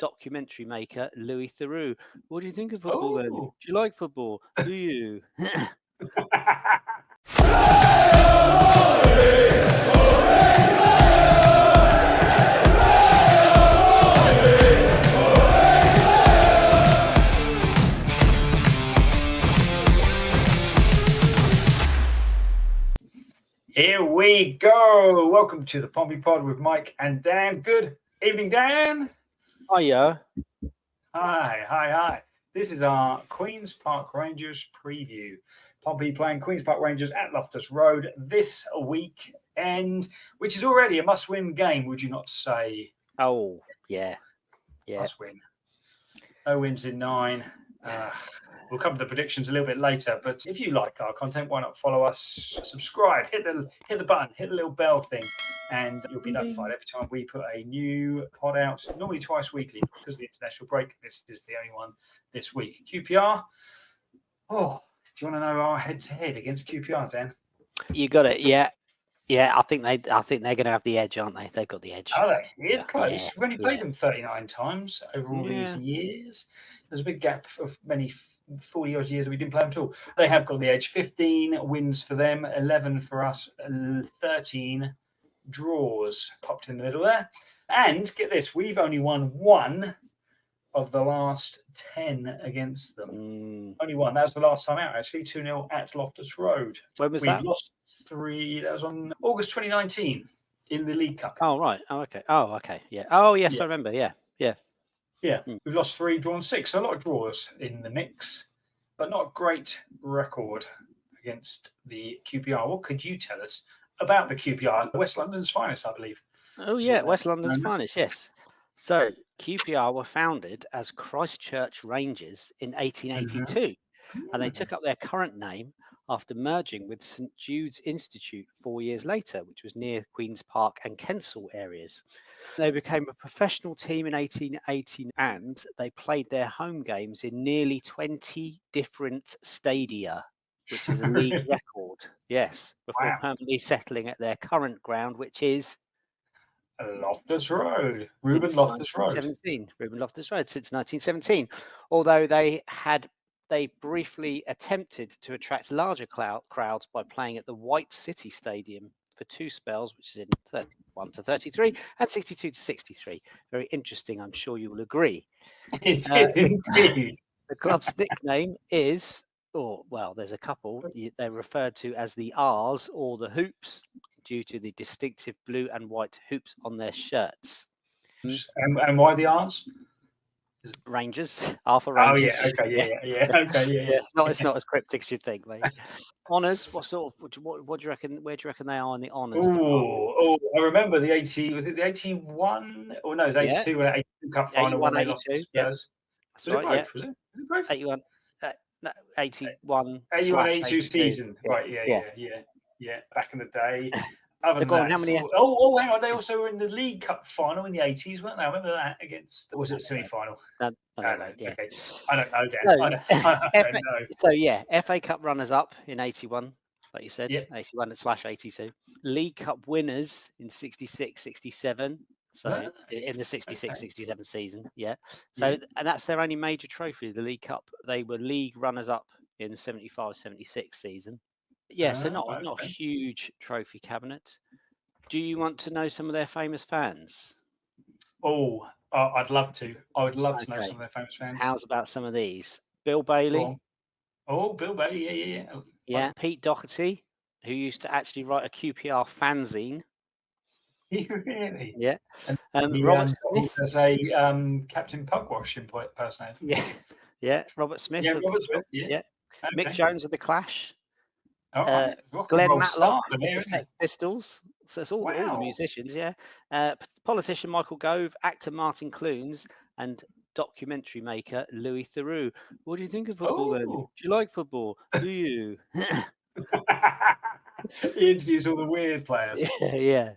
documentary maker Louis Theroux. What do you think of football then? Oh. Do you like football? Do you? Here we go. Welcome to the Pompey Pod with Mike and Dan. Good evening, Dan. Hiya. Hi. This is our Queen's Park Rangers preview. Pompey playing Queen's Park Rangers at Loftus Road this weekend, which is already a must-win game, would you not say? Oh, yeah. Must win. No wins in 9. We'll cover the predictions a little bit later, but if you like our content, why not follow us, subscribe, hit the button, hit the little bell thing, and you'll be notified every time we put a new pod out, normally twice weekly because of the international break. This is the only one this week. QPR. Oh, do you want to know our head-to-head against QPR, Dan? You got it, yeah. Yeah, I think they're going to have the edge, arenn't they? They've got the edge. Are they? It is close. Yeah, We've only played them 39 times over all these years. There's a big gap of many 40 odd years that we didn't play them at all. They have got the edge. 15 wins for them, 11 for us, 13 draws popped in the middle there. And get this, we've only won 1 of the last 10 against them. Only 1. That was the last time out, actually. 2-0 at Loftus Road. When was that? We've lost 3. That was on August 2019 in the League Cup. Oh, right. Oh, okay. Yeah. Oh, yes, I remember. Yeah. We've lost 3, drawn 6. So a lot of draws in the mix, but not a great record against the QPR. What could you tell us about the QPR? West London's finest, I believe. Oh, yeah, West London's finest, yes. So QPR were founded as Christchurch Rangers in 1882, and they took up their current name after merging with St Jude's Institute 4 years later, which was near Queen's Park and Kensal areas. They became a professional team in 1880, and they played their home games in nearly 20 different stadia, which is a league record. Yes, before permanently settling at their current ground, which is Loftus Road. Ruben Loftus Road since 1917. Although they briefly attempted to attract larger crowds by playing at the White City Stadium for 2 spells, which is in 31 to 33 and 62 to 63. Very interesting, I'm sure you will agree. Indeed. The club's nickname is, there's a couple. They're referred to as the R's or the Hoops due to the distinctive blue and white hoops on their shirts. And why the R's? Rangers, Arthur Rangers. Oh, yeah. Okay. It's not as cryptic as you think, mate. Honours, what do you reckon? Where do you reckon they are in the honours? I remember the 80. Was it the 81? Or no, it was 82 when 82 Cup final when they lost to Spurs. That's right. Was it both? 81. 81. 82 season. Right. Yeah. Back in the day. Other than that, how many? hang on. They also were in the League Cup final in the 80s, weren't they? I remember that against. Or was it semi-final? I don't know. Yeah. Okay. I don't know, Dan. I don't know. So FA Cup runners-up in 81, like you said, 81/82. League Cup winners in 66, 67. So in the 66, 67 season, So and that's their only major trophy, the League Cup. They were league runners-up in the 75, 76 season. Yeah, so not a huge trophy cabinet. Do you want to know some of their famous fans? Oh, I'd love to. I would love to know some of their famous fans. How's about some of these? Bill Bailey. Oh, Bill Bailey, yeah. Yeah, Pete Doherty, who used to actually write a QPR fanzine. Really? Yeah. Robert Smith as a Captain Pugwash impersonator. Yeah. Robert Smith. Yeah, Robert Smith. Yeah. Okay. Mick Jones of the Clash. Glenn Matlock, the Sex Pistols. So it's all the musicians, politician Michael Gove, actor Martin Clunes, and documentary maker Louis Theroux. What do you think of football then? Do you like football? Do you? He interviews all the weird players. Yeah.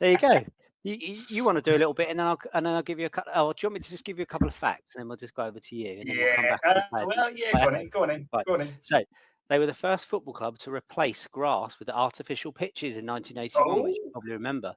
There you go. You want to do a little bit, and then I'll give you a couple. Oh, do you want me to just give you a couple of facts, and then we'll just go over to you, and then we'll come back. Go on in. So they were the first football club to replace grass with artificial pitches in 1981, which you probably remember.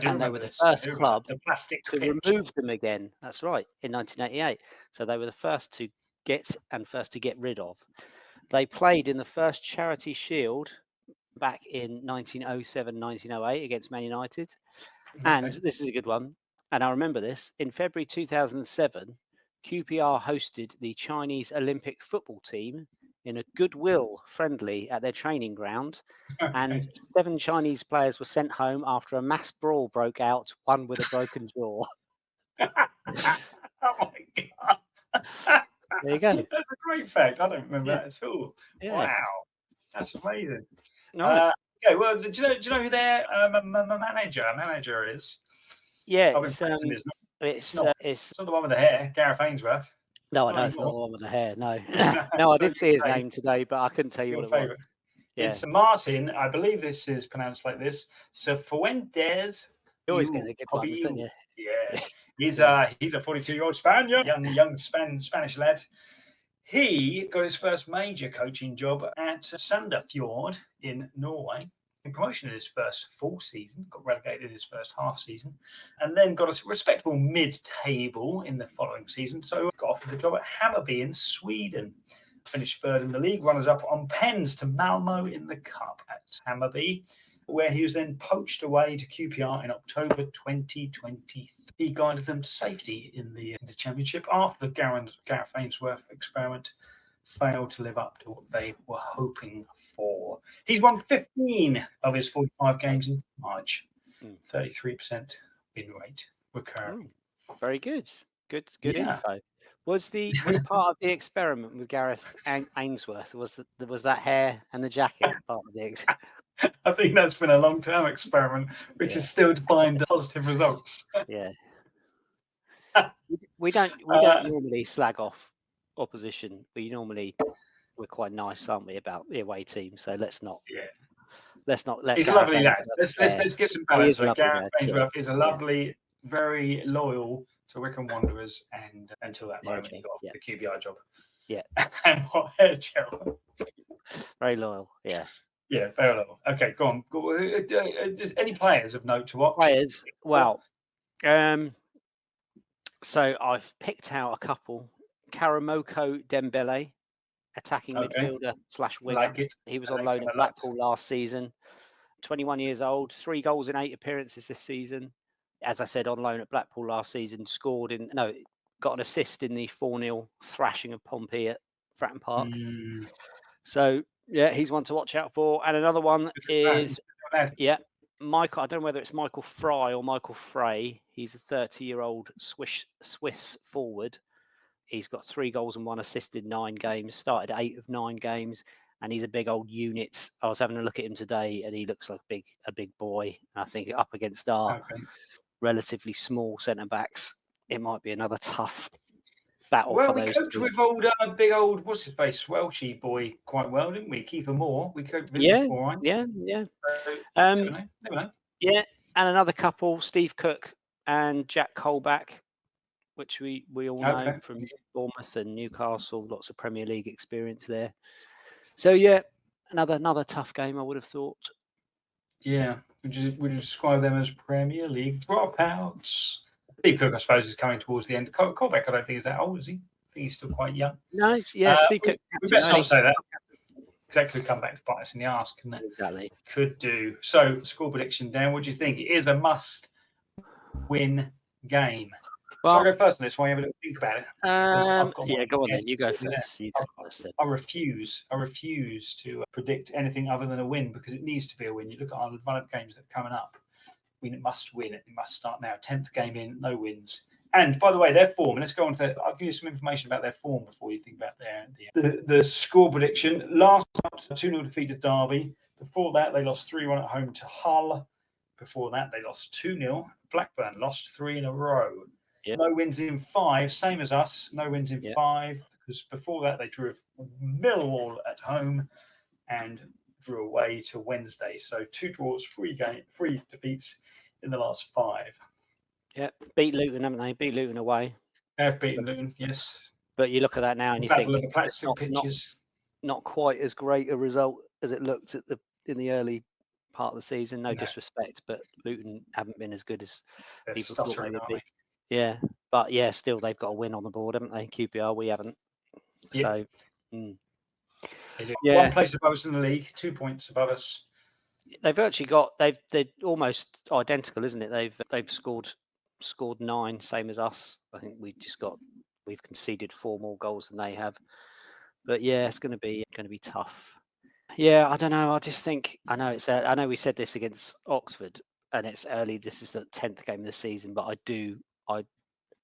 And they were the first club the plastic to pitch. remove them again. That's right, in 1988. So they were the first to get rid of. They played in the first Charity Shield back in 1907, 1908 against Man United. And this is a good one. And I remember this. In February 2007, QPR hosted the Chinese Olympic football team in a goodwill friendly at their training ground. And 7 Chinese players were sent home after a mass brawl broke out, one with a broken jaw. Oh my God. There you go. That's a great fact. I don't remember that at all. Yeah. Wow. That's amazing. Right. Okay, well, do you know who their manager is? Yeah, it's not the one with the hair, Gareth Ainsworth. No, I know it's not the one with the hair. No, no, I did see his name today, but I couldn't tell you what it was. Yeah. It's Martin. I believe this is pronounced like this. Cifuentes. You always get a good one, don't you? Yeah. He's a 42-year-old Spaniard, young Spanish lad. He got his first major coaching job at Sandefjord in Norway. In promotion in his first full season, got relegated in his first half season, and then got a respectable mid-table in the following season. So got offered the job at Hammarby in Sweden. Finished third in the league, runners-up on pens to Malmo in the cup at Hammarby, where he was then poached away to QPR in October 2023. He guided them to safety in the championship after the Gareth Ainsworth experiment failed to live up to what they were hoping for. He's won 15 of his 45 games in March, 33% win rate recurring. Very good. Good info. Was part of the experiment with Gareth Ainsworth was that hair and the jacket part of the experiment? I think that's been a long-term experiment, which is still to find positive results. Yeah. We don't normally slag off opposition. We're quite nice, aren't we, about the away team? So let's not. Yeah. Let's not let. He's a lovely lad. Let's get some balance. Gareth Ainsworth is a lovely, very loyal to Wycombe Wanderers, and until that moment he got off the QPR job. Yeah. And what hair gel. Very loyal. Yeah. Yeah, very loyal. Okay, go on. Any players of note to watch? Players. Well, so I've picked out a couple. Karamoko Dembele, attacking midfielder / winger. Like it. He was on loan at Blackpool last season. 21 years old, 3 goals in 8 appearances this season. As I said, on loan at Blackpool last season, got an assist in the 4-0 thrashing of Pompey at Fratton Park. So, yeah, he's one to watch out for. And another one is, Michael, I don't know whether it's Michael Fry or Michael Frey. He's a 30-year-old Swiss forward. He's got 3 goals and 1 assist in 9 games, started 8 of 9 games, and he's a big old unit. I was having a look at him today, and he looks like a big boy. I think up against our relatively small centre-backs, it might be another tough battle for those. Well, we coped with big old, what's his face, Welshie boy quite well, didn't we? Kiefer Moore. We coped with him all right. Yeah. Never know. Yeah, and another couple, Steve Cook and Jack Colback, which we all know from Bournemouth and Newcastle, lots of Premier League experience there. So, yeah, another tough game, I would have thought. Yeah, would you describe them as Premier League dropouts? Steve Cook, I suppose, is coming towards the end. Colback, I don't think is that old, is he? I think he's still quite young. No, Steve Cook. We best not say that. Exactly, come back to bite us in the arse, couldn't it? Exactly. Could do. So, score prediction, Dan, what do you think? It is a must-win game. Well, so I'll go first on this while you have a little think about it. Go on then. You go first. I refuse to predict anything other than a win, because it needs to be a win. You look at our run of games that are coming up. We must win it. We must start now. 10th game in, no wins. And by the way, their form. And let's go on to. I'll give you some information about their form before you think about the score prediction. Last up, 2-0 defeat at Derby. Before that, they lost 3-1 at home to Hull. Before that, they lost 2-0. Blackburn lost 3 in a row. Yep. No wins in 5, same as us. No wins in 5, because before that they drew Millwall at home and drew away to Wednesday. So 2 draws, 3 defeats in the last 5. Yeah, beat Luton, haven't they? Beat Luton away. They've beaten Luton, yes. But you look at that now and you Battle think of the plastic pitches. Not quite as great a result as it looked in the early part of the season. No disrespect, but Luton haven't been as good as people thought they would be. Yeah, but yeah, still they've got a win on the board, haven't they? QPR, we haven't. So, they do. 1 place above us in the league, 2 points above us. They've actually got they're almost identical, isn't it? They've scored 9, same as us. I think we've conceded 4 more goals than they have. But yeah, it's going to be tough. Yeah, I don't know. I just think I know we said this against Oxford, and it's early. This is the 10th game of the season, but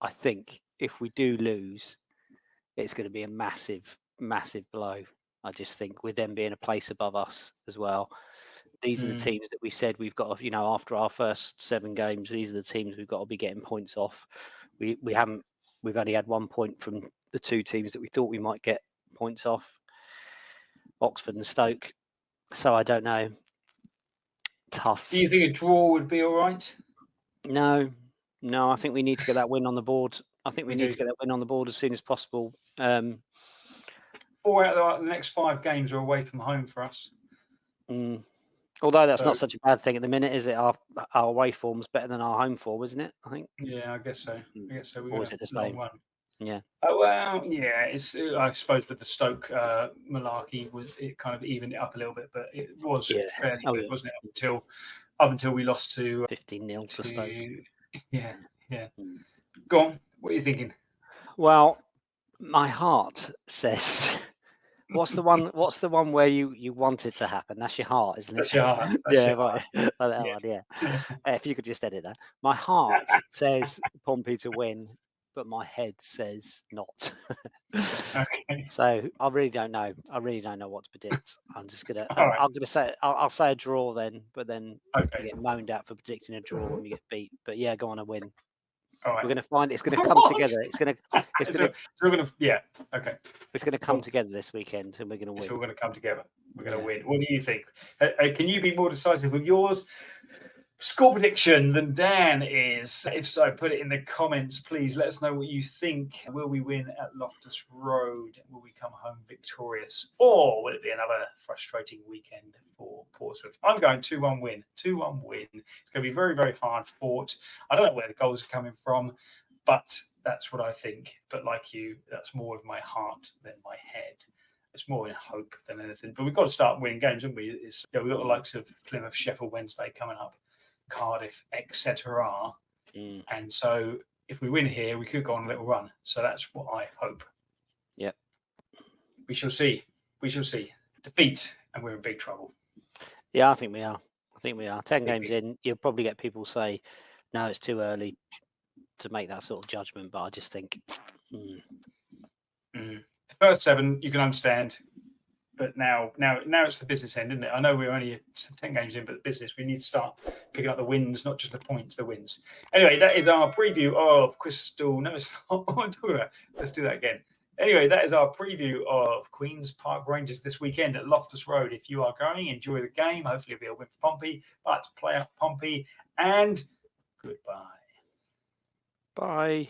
I think if we do lose, it's going to be a massive blow. I just think with them being a place above us as well. These are the teams that we said we've got to, after our first 7 games, these are the teams we've got to be getting points off. We've only had 1 point from the 2 teams that we thought we might get points off, Oxford and Stoke. So I don't know. Tough. Do you think a draw would be all right? No, I think we need to get that win on the board. I think we need to get that win on the board as soon as possible. 4 out of the next 5 games are away from home for us. Although that's not such a bad thing at the minute, is it? Our away form's better than our home form, isn't it? I think. Yeah, I guess so. Or is it the same? One. Yeah. Oh well, yeah. It's I suppose with the Stoke malarkey it kind of evened it up a little bit, but it was fairly good, wasn't it? Up until we lost to 15-0 to Stoke. Yeah. Go on. What are you thinking? Well, my heart says. What's the one where you want it to happen? That's your heart, isn't it? That's your heart. Yeah. If you could just edit that. My heart says Pompey to win, but my head says not. Okay. So I really don't know. I really don't know what to predict. I'm just gonna. I'm gonna say. I'll say a draw then, but then you get moaned at for predicting a draw when we get beat. But yeah, go on a win. All right. We're going to find it's going to come together. It's going to. Yeah. Okay. It's going to come together this weekend, and we're going to win. It's all going to come together. We're going to win. What do you think? Can you be more decisive with yours? Score prediction than Dan is. If so, put it in the comments, please. Let us know what you think. Will we win at Loftus Road? Will we come home victorious? Or will it be another frustrating weekend for Portsmouth? I'm going 2-1 win. 2-1 win. It's going to be very, very hard fought. I don't know where the goals are coming from, but that's what I think. But like you, that's more of my heart than my head. It's more in hope than anything. But we've got to start winning games, haven't we? We've got the likes of Plymouth, Sheffield Wednesday coming up. Cardiff, etc. And so if we win here, we could go on a little run. So that's what I hope. Yeah. We shall see. Defeat, and we're in big trouble. Yeah, I think we are. 10 games in, you'll probably get people say, no, it's too early to make that sort of judgment. But I just think... The first 7, you can understand. But now it's the business end, isn't it? I know we're only 10 games in, but the business, we need to start picking up the wins, not just the points, the wins. Anyway, that is our preview of Crystal. No, it's not what I'm talking about. Let's do that again. Anyway, that is our preview of Queen's Park Rangers this weekend at Loftus Road. If you are going, enjoy the game. Hopefully it'll be a win for Pompey, but play out Pompey, and goodbye. Bye.